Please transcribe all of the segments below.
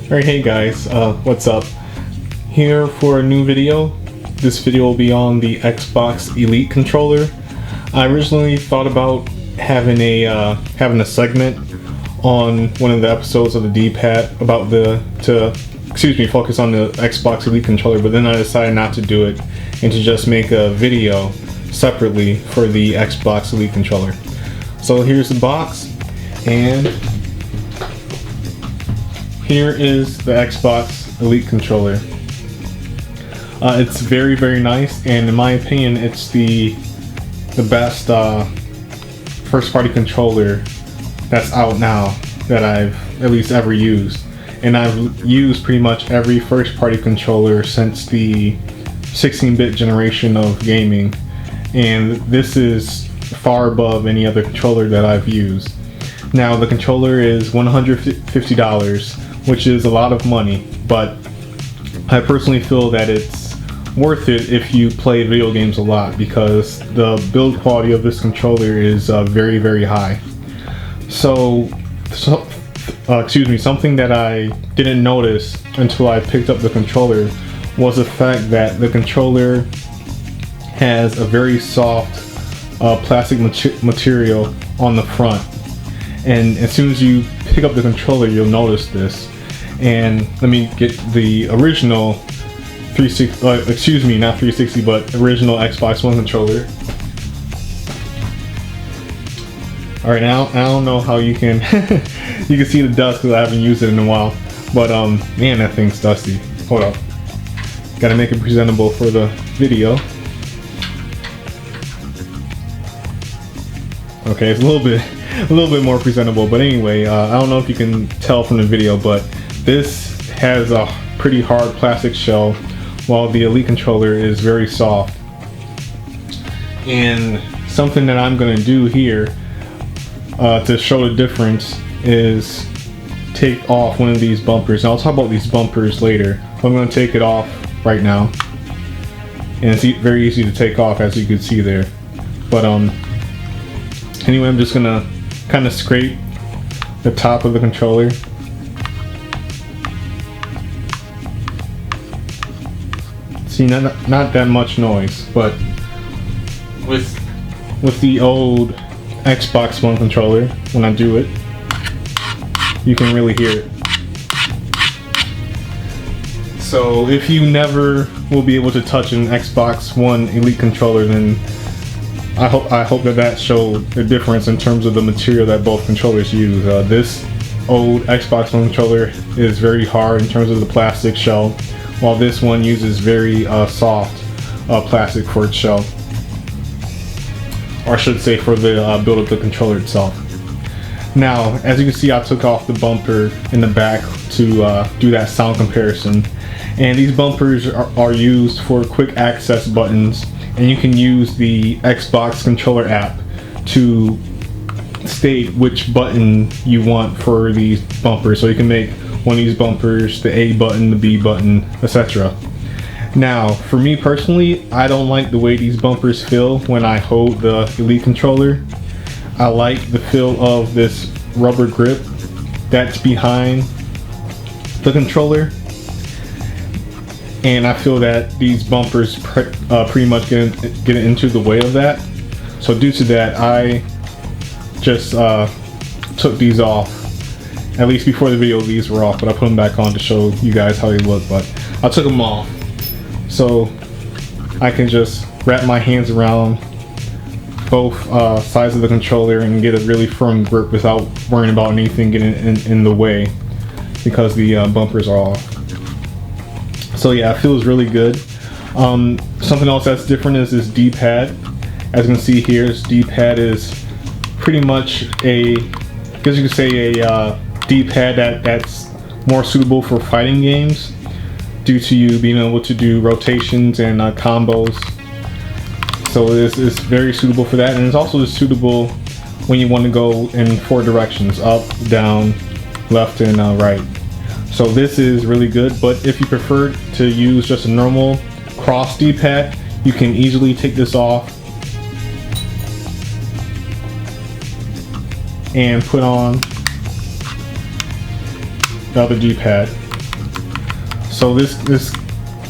Alright, hey guys, what's up? Here for a new video. This video will be on the Xbox Elite controller. I originally thought about having a segment on one of the episodes of the D-pad about focus on the Xbox Elite controller, but then I decided not to do it and to just make a video separately for the Xbox Elite controller. So here's the box, and here is the Xbox Elite controller. It's very, very nice, and in my opinion, it's the best first-party controller that's out now that I've at least ever used. And I've used pretty much every first-party controller since the 16-bit generation of gaming, and this is far above any other controller that I've used. Now, the controller is $150, which is a lot of money, but I personally feel that it's worth it if you play video games a lot, because the build quality of this controller is very, very high. Something that I didn't notice until I picked up the controller was the fact that the controller has a very soft plastic material on the front, and as soon as you pick up the controller, you'll notice this. And let me get the original not 360, but original Xbox One controller. Alright, now I don't know how you can you can see the dust because I haven't used it in a while, but man, that thing's dusty. Hold up, gotta make it presentable for the video. Okay, it's a little bit more presentable, but anyway, I don't know if you can tell from the video, but this has a pretty hard plastic shell, while the Elite controller is very soft. And something that I'm going to do here to show the difference is take off one of these bumpers. And I'll talk about these bumpers later. I'm going to take it off right now, and it's very easy to take off, as you can see there. But anyway, I'm just going to kind of scrape the top of the controller. See, not that much noise, but with the old Xbox One controller, when I do it, you can really hear it. So if you never will be able to touch an Xbox One Elite controller, then I hope that showed the difference in terms of the material that both controllers use. This old Xbox One controller is very hard in terms of the plastic shell, while this one uses very soft plastic for its shell, or I should say for the build of the controller itself. Now, as you can see, I took off the bumper in the back to do that sound comparison, and these bumpers are used for quick access buttons, and you can use the Xbox controller app to state which button you want for these bumpers. So you can make one of these bumpers the A button, the B button, etc. Now, for me personally, I don't like the way these bumpers feel when I hold the Elite controller. I like the feel of this rubber grip that's behind the controller, and I feel that these bumpers pretty much get into the way of that. So due to that, I just took these off. At least before the video, these were off, but I put them back on to show you guys how they look. But I took them off so I can just wrap my hands around both sides of the controller and get a really firm grip without worrying about anything getting in the way, because the bumpers are off. So yeah, it feels really good. Something else that's different is this D-pad. As you can see here, this D-pad is pretty much I guess you could say a D-pad that's more suitable for fighting games, due to you being able to do rotations and combos. So it's very suitable for that, and it's also suitable when you want to go in 4 directions: up, down, left, and right. So this is really good, but if you prefer to use just a normal cross D-pad, you can easily take this off and put on the other D-pad. So this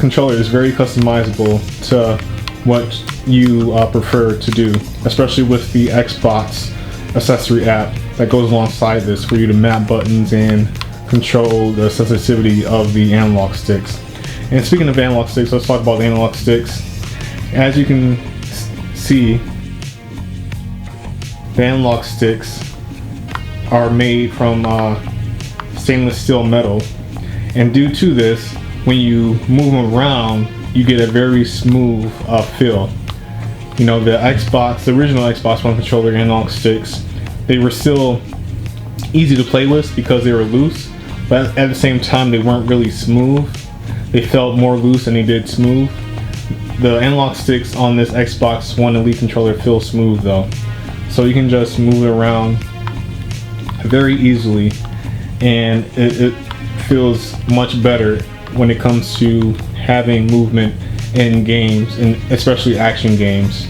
controller is very customizable to what you prefer to do, especially with the Xbox accessory app that goes alongside this for you to map buttons and control the sensitivity of the analog sticks. And speaking of analog sticks, let's talk about the analog sticks. As you can see, the analog sticks are made from stainless steel metal, and due to this, when you move them around, you get a very smooth feel. You know, the original Xbox One controller analog sticks, they were still easy to play with because they were loose, but at the same time they weren't really smooth. They felt more loose than they did smooth. The analog sticks on this Xbox One Elite controller feel smooth though, so you can just move it around very easily, and it feels much better when it comes to having movement in games, and especially action games.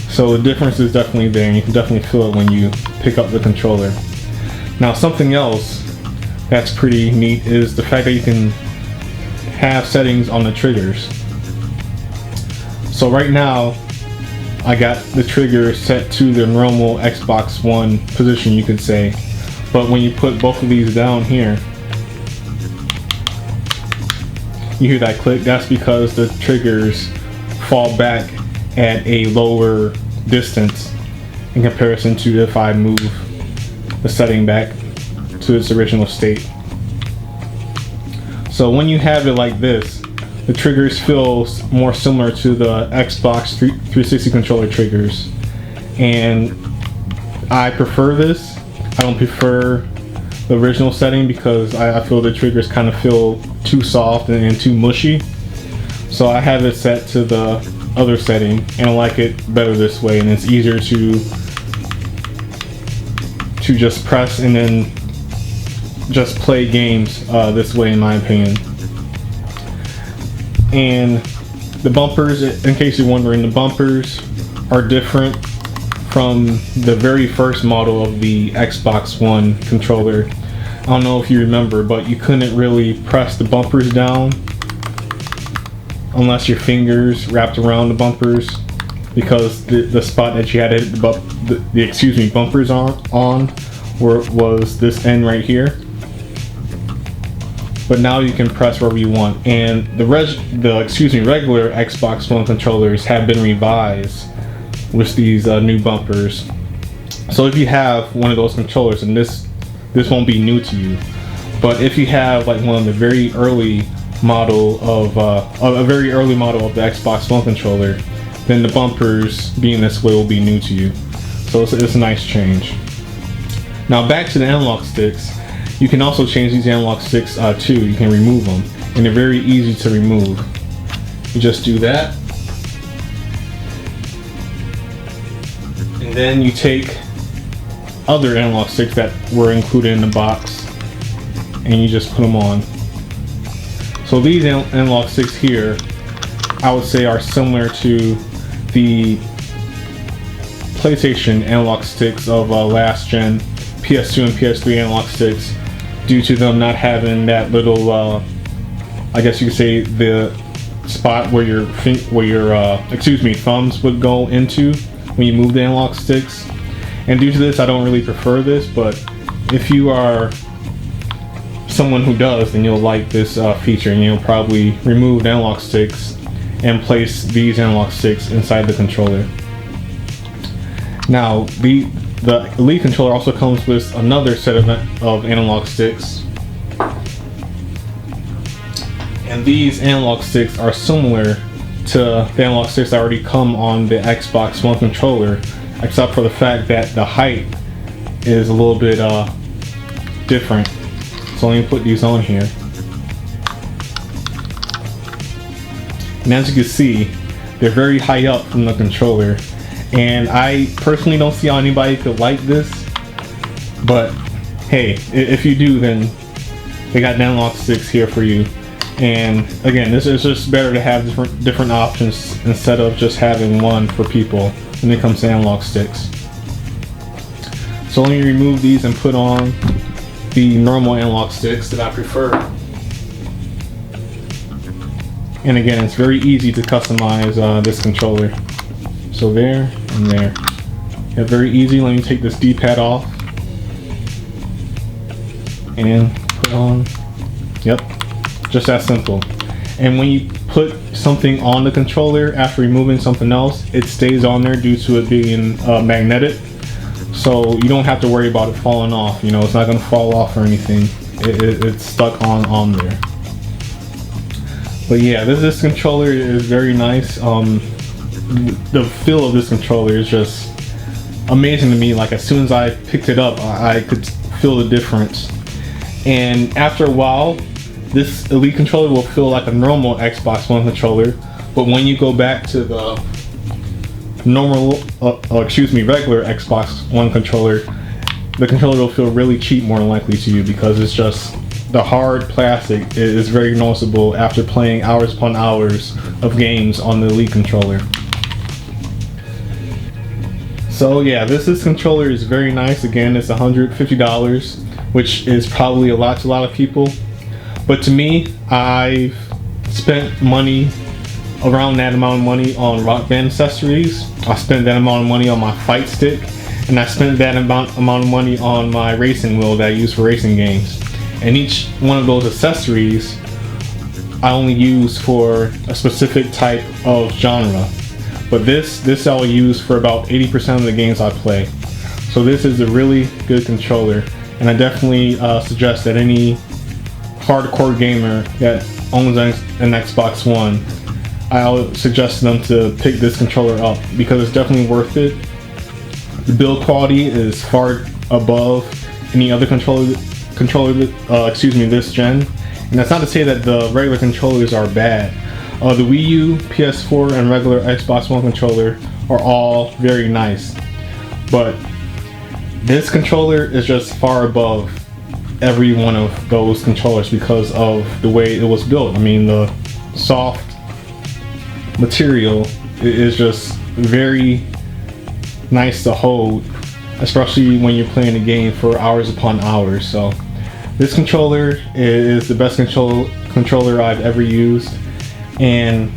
So the difference is definitely there, and you can definitely feel it when you pick up the controller. Now, something else that's pretty neat is the fact that you can have settings on the triggers. So right now I got the trigger set to the normal Xbox One position, you could say, but when you put both of these down here, you hear that click. That's because the triggers fall back at a lower distance in comparison to if I move the setting back to its original state. So when you have it like this, the triggers feel more similar to the Xbox 360 controller triggers, and I prefer this. I don't prefer the original setting because I feel the triggers kind of feel too soft and too mushy. So I have it set to the other setting, and I like it better this way, and it's easier to just press and then just play games this way, in my opinion. And the bumpers, in case you're wondering, the bumpers are different from the very first model of the Xbox One controller. I don't know if you remember, but you couldn't really press the bumpers down unless your fingers wrapped around the bumpers, because the spot that you had the bumpers on was this end right here. But now you can press wherever you want, and the regular Xbox One controllers have been revised with these new bumpers. So if you have one of those controllers, and this won't be new to you, but if you have like one of the very early model of the Xbox One controller, then the bumpers being this way will be new to you. So it's a nice change. Now back to the analog sticks. You can also change these analog sticks too. You can remove them, and they're very easy to remove. You just do that, and then you take other analog sticks that were included in the box, and you just put them on. So these analog sticks here, I would say, are similar to the PlayStation analog sticks of last gen PS2 and PS3 analog sticks, due to them not having that little, I guess you could say, the spot where your thumbs would go into when you move the analog sticks. And due to this, I don't really prefer this, but if you are someone who does, then you'll like this feature, and you'll probably remove the analog sticks and place these analog sticks inside the controller. Now, the Elite controller also comes with another set of analog sticks, and these analog sticks are similar to the analog sticks that already come on the Xbox One controller, except for the fact that the height is a little bit different. So let me put these on here, and as you can see, they're very high up from the controller. And I personally don't see how anybody could like this, but hey, if you do, then they got analog sticks here for you. And again, this is just better to have different options instead of just having one for people when it comes to analog sticks. So let me remove these and put on the normal analog sticks that I prefer. And again, it's very easy to customize this controller. So there and there. Yeah, very easy. Let me take this D-pad off and put on. Yep, just that simple. And when you put something on the controller after removing something else, it stays on there due to it being magnetic. So you don't have to worry about it falling off. You know, it's not going to fall off or anything. It's stuck on there. But yeah, this controller is very nice. The feel of this controller is just amazing to me. Like, as soon as I picked it up, I could feel the difference. And after a while, this Elite controller will feel like a normal Xbox One controller, but when you go back to the regular Xbox One controller, the controller will feel really cheap more than likely to you, because it's just the hard plastic is very noticeable after playing hours upon hours of games on the Elite controller. So yeah, this controller is very nice. Again, it's $150, which is probably a lot to a lot of people. But to me, I've spent money, around that amount of money, on Rock Band accessories. I spent that amount of money on my fight stick, and I spent that amount of money on my racing wheel that I use for racing games. And each one of those accessories I only use for a specific type of genre. But this I'll use for about 80% of the games I play. So this is a really good controller, and I definitely suggest that any hardcore gamer that owns an Xbox One, I'll suggest them to pick this controller up, because it's definitely worth it. The build quality is far above any other controller this gen. And that's not to say that the regular controllers are bad. The Wii U, PS4, and regular Xbox One controller are all very nice, but this controller is just far above every one of those controllers because of the way it was built. I mean, the soft material is just very nice to hold, especially when you're playing a game for hours upon hours. So this controller is the best controller I've ever used. And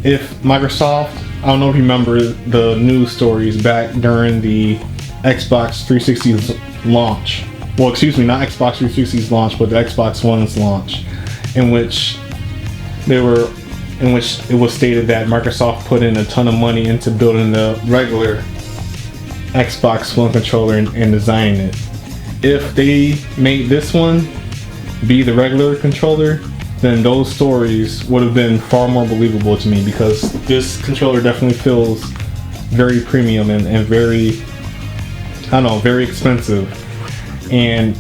if Microsoft, I don't know if you remember the news stories back during the Xbox 360's launch. Well, excuse me, not Xbox 360's launch, but the Xbox One's launch, in which it was stated that Microsoft put in a ton of money into building the regular Xbox One controller and designing it. If they made this one be the regular controller, then those stories would have been far more believable to me, because this controller definitely feels very premium and very, I don't know, very expensive. And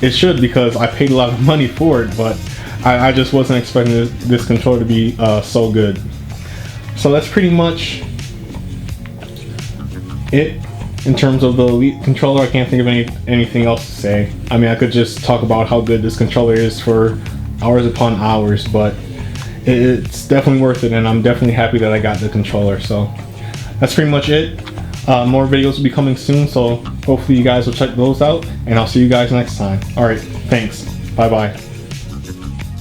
it should, because I paid a lot of money for it, but I just wasn't expecting this controller to be so good. So that's pretty much it in terms of the Elite controller. I can't think of anything else to say. I mean, I could just talk about how good this controller is for hours upon hours, but it's definitely worth it, and I'm definitely happy that I got the controller. So that's pretty much it. More videos will be coming soon, so hopefully you guys will check those out, and I'll see you guys next time. Alright, thanks. Bye bye.